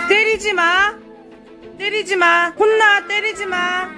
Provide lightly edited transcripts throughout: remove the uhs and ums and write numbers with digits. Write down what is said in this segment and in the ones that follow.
때리지 마. 때리지 마. 혼나. 때리지 마.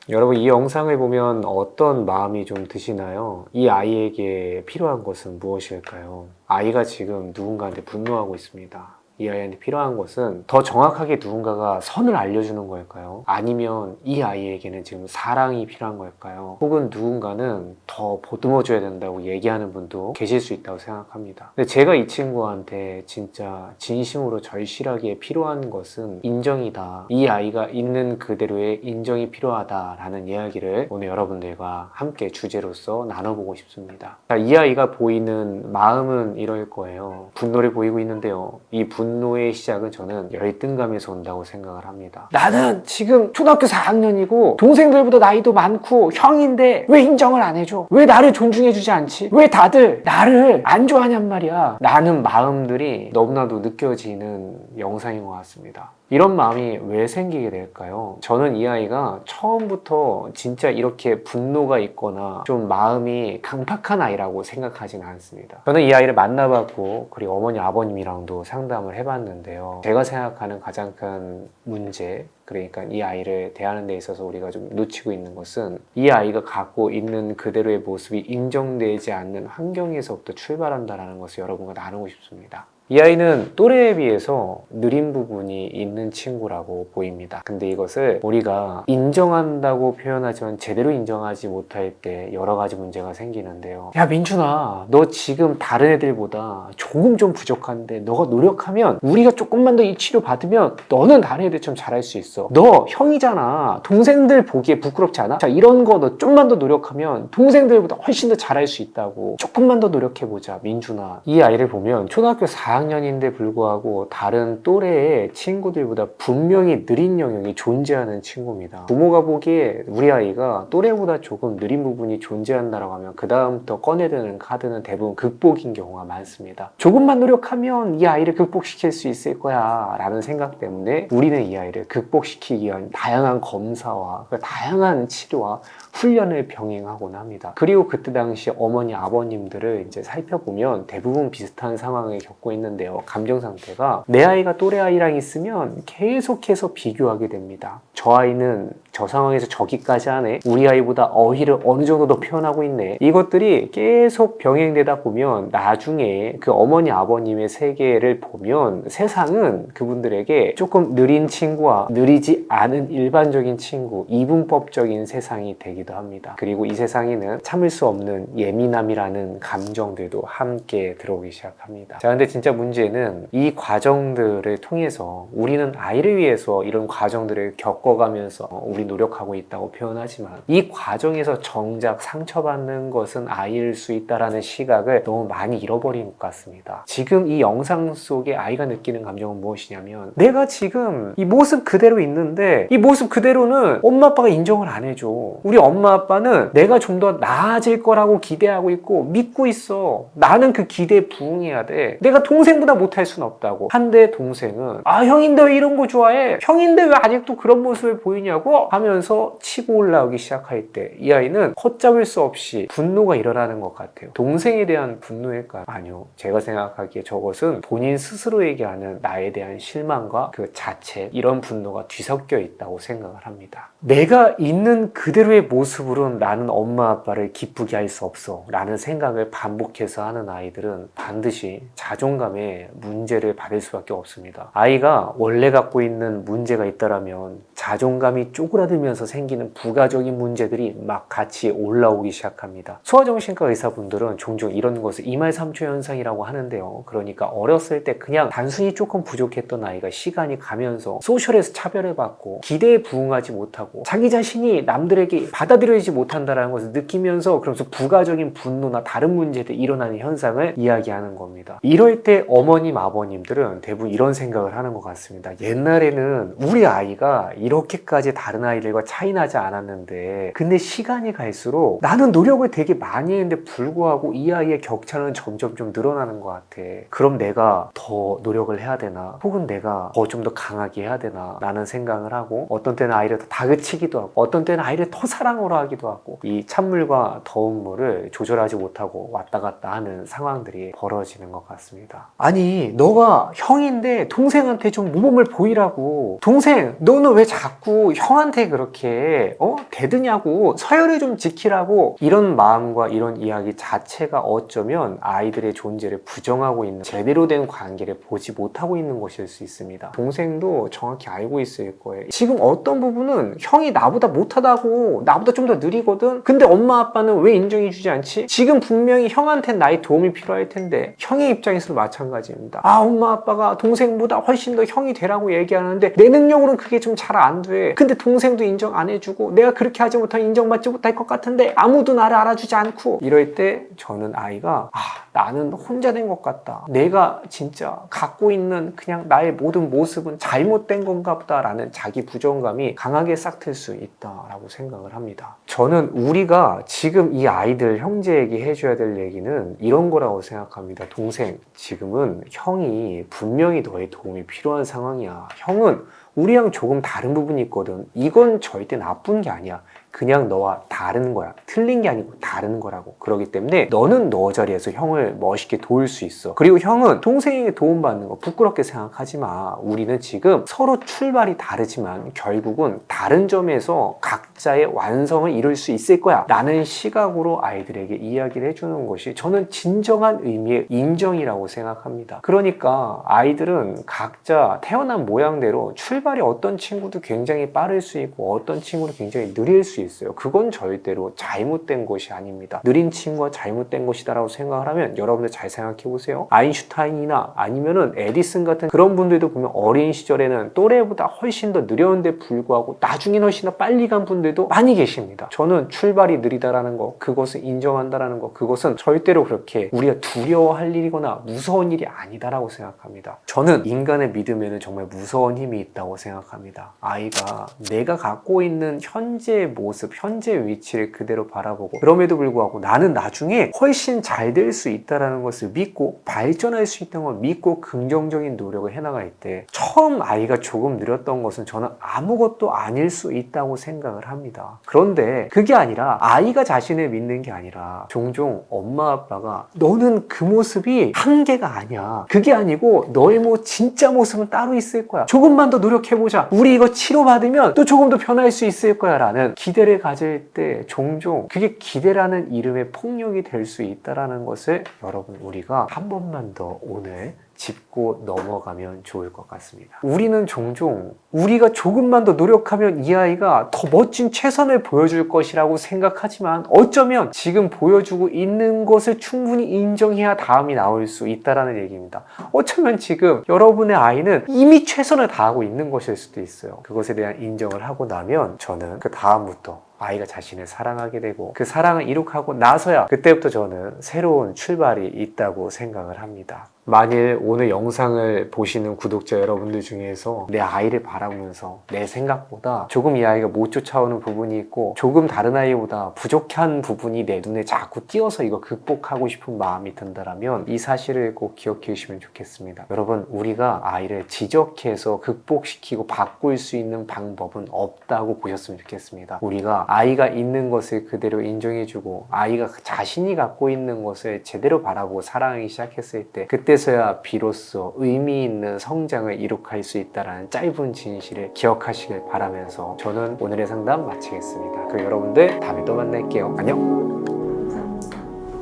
여러분, 이 영상을 보면 어떤 마음이 좀 드시나요? 이 아이에게 필요한 것은 무엇일까요? 아이가 지금 누군가한테 분노하고 있습니다. 이 아이한테 필요한 것은 더 정확하게 누군가가 선을 알려주는 걸까요? 아니면 이 아이에게는 지금 사랑이 필요한 걸까요? 혹은 누군가는 더 보듬어줘야 된다고 얘기하는 분도 계실 수 있다고 생각합니다. 근데 제가 이 친구한테 진짜 진심으로 절실하게 필요한 것은 인정이다. 이 아이가 있는 그대로의 인정이 필요하다라는 이야기를 오늘 여러분들과 함께 주제로서 나눠보고 싶습니다. 자, 이 아이가 보이는 마음은 이럴 거예요. 분노를 보이고 있는데요. 이 분노의 시작은 저는 열등감에서 온다고 생각을 합니다. 나는 지금 초등학교 4학년이고 동생들보다 나이도 많고 형인데 왜 인정을 안 해줘? 왜 나를 존중해주지 않지? 왜 다들 나를 안 좋아하냔 말이야? 라는 마음들이 너무나도 느껴지는 영상인 것 같습니다. 이런 마음이 왜 생기게 될까요? 저는 이 아이가 처음부터 진짜 이렇게 분노가 있거나 좀 마음이 강팍한 아이라고 생각하진 않습니다. 저는 이 아이를 만나봤고 그리고 어머니 아버님이랑도 상담을 해봤는데요. 제가 생각하는 가장 큰 문제, 그러니까 이 아이를 대하는 데 있어서 우리가 좀 놓치고 있는 것은 이 아이가 갖고 있는 그대로의 모습이 인정되지 않는 환경에서부터 출발한다는 것을 여러분과 나누고 싶습니다. 이 아이는 또래에 비해서 느린 부분이 있는 친구라고 보입니다. 근데 이것을 우리가 인정한다고 표현하지만 제대로 인정하지 못할 때 여러 가지 문제가 생기는데요. 야, 민준아, 너 지금 다른 애들보다 조금 좀 부족한데 너가 노력하면 우리가 조금만 더 이 치료 받으면 너는 다른 애들처럼 잘할 수 있어. 너 형이잖아. 동생들 보기에 부끄럽지 않아? 자, 이런 거 너 좀만 더 노력하면 동생들보다 훨씬 더 잘할 수 있다고. 조금만 더 노력해보자, 민준아. 이 아이를 보면 초등학교 4학년인데 불구하고 다른 또래의 친구들보다 분명히 느린 영역이 존재하는 친구입니다. 부모가 보기에 우리 아이가 또래보다 조금 느린 부분이 존재한다고 하면 그 다음부터 꺼내드는 카드는 대부분 극복인 경우가 많습니다. 조금만 노력하면 이 아이를 극복시킬 수 있을 거야 라는 생각 때문에 우리는 이 아이를 극복시키기 위한 다양한 검사와 다양한 치료와 훈련을 병행하곤 합니다. 그리고 그때 당시 어머니 아버님들을 이제 살펴보면 대부분 비슷한 상황을 겪고 있는데요. 감정 상태가 내 아이가 또래 아이랑 있으면 계속해서 비교하게 됩니다. 저 아이는 저 상황에서 저기까지 하네. 우리 아이보다 어휘를 어느 정도 더 표현하고 있네. 이것들이 계속 병행되다 보면 나중에 그 어머니 아버님의 세계를 보면 세상은 그분들에게 조금 느린 친구와 느리지 않은 일반적인 친구, 이분법적인 세상이 되기도 합니다. 그리고 이 세상에는 참을 수 없는 예민함이라는 감정들도 함께 들어오기 시작합니다. 자, 근데 진짜 문제는 이 과정들을 통해서 우리는 아이를 위해서 이런 과정들을 겪어가면서 우리 노력하고 있다고 표현하지만 이 과정에서 정작 상처받는 것은 아이일 수 있다는 시각을 너무 많이 잃어버린 것 같습니다. 지금 이 영상 속에 아이가 느끼는 감정은 무엇이냐면 내가 지금 이 모습 그대로 있는데 이 모습 그대로는 엄마 아빠가 인정을 안 해줘. 우리 엄마 아빠는 내가 좀 더 나아질 거라고 기대하고 있고 믿고 있어. 나는 그 기대에 부응해야 돼. 내가 동생보다 못할 순 없다고. 한데 동생은 아, 형인데 왜 이런 거 좋아해? 형인데 왜 아직도 그런 모습을 보이냐고 하면서 치고 올라오기 시작할 때 이 아이는 헛잡을 수 없이 분노가 일어나는 것 같아요. 동생에 대한 분노일까요? 아니요. 제가 생각하기에 저것은 본인 스스로에게 하는 나에 대한 실망과 그 자책, 이런 분노가 뒤섞여 있다고 생각을 합니다. 내가 있는 그대로의 모습으로는 나는 엄마 아빠를 기쁘게 할 수 없어 라는 생각을 반복해서 하는 아이들은 반드시 자존감에 문제를 받을 수밖에 없습니다. 아이가 원래 갖고 있는 문제가 있다면 자존감이 쪼그라들면서 생기는 부가적인 문제들이 막 같이 올라오기 시작합니다. 소아정신과 의사분들은 종종 이런 것을 이말삼초 현상이라고 하는데요. 그러니까 어렸을 때 그냥 단순히 조금 부족했던 아이가 시간이 가면서 소셜에서 차별을 받고 기대에 부응하지 못하고 자기 자신이 남들에게 받아들여지지 못한다는 것을 느끼면서 그러면서 부가적인 분노나 다른 문제들 일어나는 현상을 이야기하는 겁니다. 이럴 때 어머님, 아버님들은 대부분 이런 생각을 하는 것 같습니다. 옛날에는 우리 아이가 이렇게까지 다른 아이들과 차이 나지 않았는데 근데 시간이 갈수록 나는 노력을 되게 많이 했는데 불구하고 이 아이의 격차는 점점 좀 늘어나는 것 같아. 그럼 내가 더 노력을 해야 되나? 혹은 내가 더 좀 더 강하게 해야 되나? 라는 생각을 하고 어떤 때는 아이를 더 다그치기도 하고 어떤 때는 아이를 더 사랑으로 하기도 하고 이 찬물과 더운 물을 조절하지 못하고 왔다 갔다 하는 상황들이 벌어지는 것 같습니다. 아니 너가 형인데 동생한테 좀 모범을 보이라고. 동생 너는 왜 자꾸 형한테 그렇게 대드냐고. 서열을 좀 지키라고. 이런 마음과 이런 이야기 자체가 어쩌면 아이들의 존재를 부정하고 있는 제대로 된 관계를 보지 못하고 있는 것일 수 있습니다. 동생도 정확히 알고 있을 거예요. 지금 어떤 부분은 형이 나보다 못하다고 나보다 좀 더 느리거든. 근데 엄마 아빠는 왜 인정해주지 않지? 지금 분명히 형한테 나의 도움이 필요할 텐데 형의 입장에서도 마찬가지입니다. 아 엄마 아빠가 동생보다 훨씬 더 형이 되라고 얘기하는데 내 능력으로는 그게 좀 잘 안 돼. 근데 동생도 인정 안 해주고 내가 그렇게 하지 못하면 인정받지 못할 것 같은데 아무도 나를 알아주지 않고. 이럴 때 저는 아이가 나는 혼자 된 것 같다. 내가 진짜 갖고 있는 그냥 나의 모든 모습은 잘못된 건가 보다라는 자기 부정감이 강하게 싹틀 수 있다라고 생각을 합니다. 저는 우리가 지금 이 아이들 형제에게 해줘야 될 얘기는 이런 거라고 생각합니다. 동생, 지금은 형이 분명히 너의 도움이 필요한 상황이야. 형은 우리랑 조금 다른 부분이 있거든. 이건 절대 나쁜 게 아니야. 그냥 너와 다른 거야. 틀린 게 아니고 다른 거라고. 그렇기 때문에 너는 너 자리에서 형을 멋있게 도울 수 있어. 그리고 형은 동생에게 도움받는 거 부끄럽게 생각하지 마. 우리는 지금 서로 출발이 다르지만 결국은 다른 점에서 각자의 완성을 이룰 수 있을 거야 라는 시각으로 아이들에게 이야기를 해주는 것이 저는 진정한 의미의 인정이라고 생각합니다. 그러니까 아이들은 각자 태어난 모양대로 출발이 어떤 친구도 굉장히 빠를 수 있고 어떤 친구도 굉장히 느릴 수 있어요. 그건 절대로 잘못된 것이 아닙니다. 느린 친구가 잘못된 것이다라고 생각을 하면 여러분들 잘 생각해 보세요. 아인슈타인이나 아니면은 에디슨 같은 그런 분들도 보면 어린 시절에는 또래보다 훨씬 더 느렸는데 불구하고 나중에 훨씬 더 빨리 간 분들도 많이 계십니다. 저는 출발이 느리다라는 거, 그것을 인정한다라는 거, 그것은 절대로 그렇게 우리가 두려워할 일이거나 무서운 일이 아니다라고 생각합니다. 저는 인간의 믿음에는 정말 무서운 힘이 있다고 생각합니다. 아이가 내가 갖고 있는 현재의 모습, 현재의 위치를 그대로 바라보고 그럼에도 불구하고 나는 나중에 훨씬 잘 될 수 있다는 것을 믿고 발전할 수 있다는 걸 믿고 긍정적인 노력을 해나갈 때 처음 아이가 조금 느렸던 것은 저는 아무것도 아닐 수 있다고 생각을 합니다. 그런데 그게 아니라 아이가 자신을 믿는 게 아니라 종종 엄마 아빠가 너는 그 모습이 한계가 아니야. 그게 아니고 너의 진짜 모습은 따로 있을 거야. 조금만 더 노력해보자. 우리 이거 치료받으면 또 조금 더 변할 수 있을 거야 라는 기대를 가질 때 종종 그게 기대라는 이름의 폭력이 될 수 있다는 것을 여러분 우리가 한 번만 더 오늘 짚고 넘어가면 좋을 것 같습니다. 우리는 종종 우리가 조금만 더 노력하면 이 아이가 더 멋진 최선을 보여줄 것이라고 생각하지만 어쩌면 지금 보여주고 있는 것을 충분히 인정해야 다음이 나올 수 있다는 얘기입니다. 어쩌면 지금 여러분의 아이는 이미 최선을 다하고 있는 것일 수도 있어요. 그것에 대한 인정을 하고 나면 저는 그 다음부터 아이가 자신을 사랑하게 되고 그 사랑을 이룩하고 나서야 그때부터 저는 새로운 출발이 있다고 생각을 합니다. 만일 오늘 영상을 보시는 구독자 여러분들 중에서 내 아이를 바라보면서 내 생각보다 조금 이 아이가 못 쫓아오는 부분이 있고 조금 다른 아이보다 부족한 부분이 내 눈에 자꾸 띄어서 이거 극복하고 싶은 마음이 든다면 이 사실을 꼭 기억해 주시면 좋겠습니다. 여러분 우리가 아이를 지적해서 극복시키고 바꿀 수 있는 방법은 없다고 보셨으면 좋겠습니다. 우리가 아이가 있는 것을 그대로 인정해주고 아이가 자신이 갖고 있는 것을 제대로 바라보고 사랑하기 시작했을 때 그때서야 비로소 의미 있는 성장을 이룩할 수 있다는 짧은 진실을 기억하시길 바라면서 저는 오늘의 상담 마치겠습니다. 그럼 여러분들 다음에 또 만날게요. 안녕.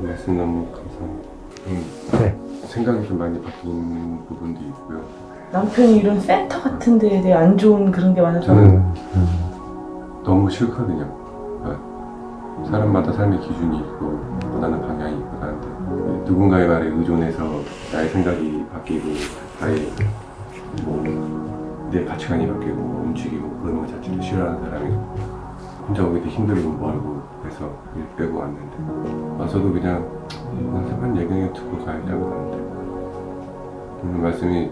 말씀 너무 감사합니다. 네. 생각이 좀 많이 바뀐 부분도 있고요. 남편이 이런 센터 같은 데에 대해 안 좋은 그런 게 많아서 저는 너무 싫거든요. 사람마다 삶의 기준이 있고 원하는 방향이 있고 나한테 누군가의 말에 의존해서 나의 생각이 바뀌고 나의 내 가치관이 바뀌고 움직이고 그런 것 자체를 싫어하는 사람이 혼자 오기도 힘들고 멀고 해서 일 빼고 왔는데 와서도 그냥 한 예경에 두고 가야지 하고 갔는데 오늘 말씀이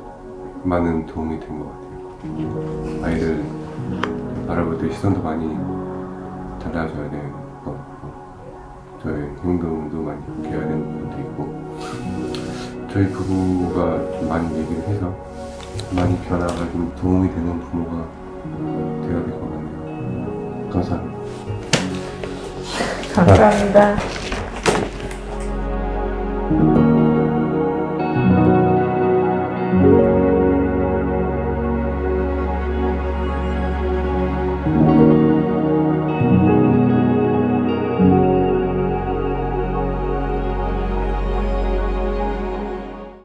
많은 도움이 된 것 같아요. 아이를 바라볼 때 시선도 많이 달라져야 되는 것 같고 저의 행동도 많이 바뀌어야 되는 부분도 있고 저희 부부가 좀 많이 얘기를 해서 많이 변화가 좀 도움이 되는 부모가 되어야 될 것 같네요. 감사합니다. 감사합니다.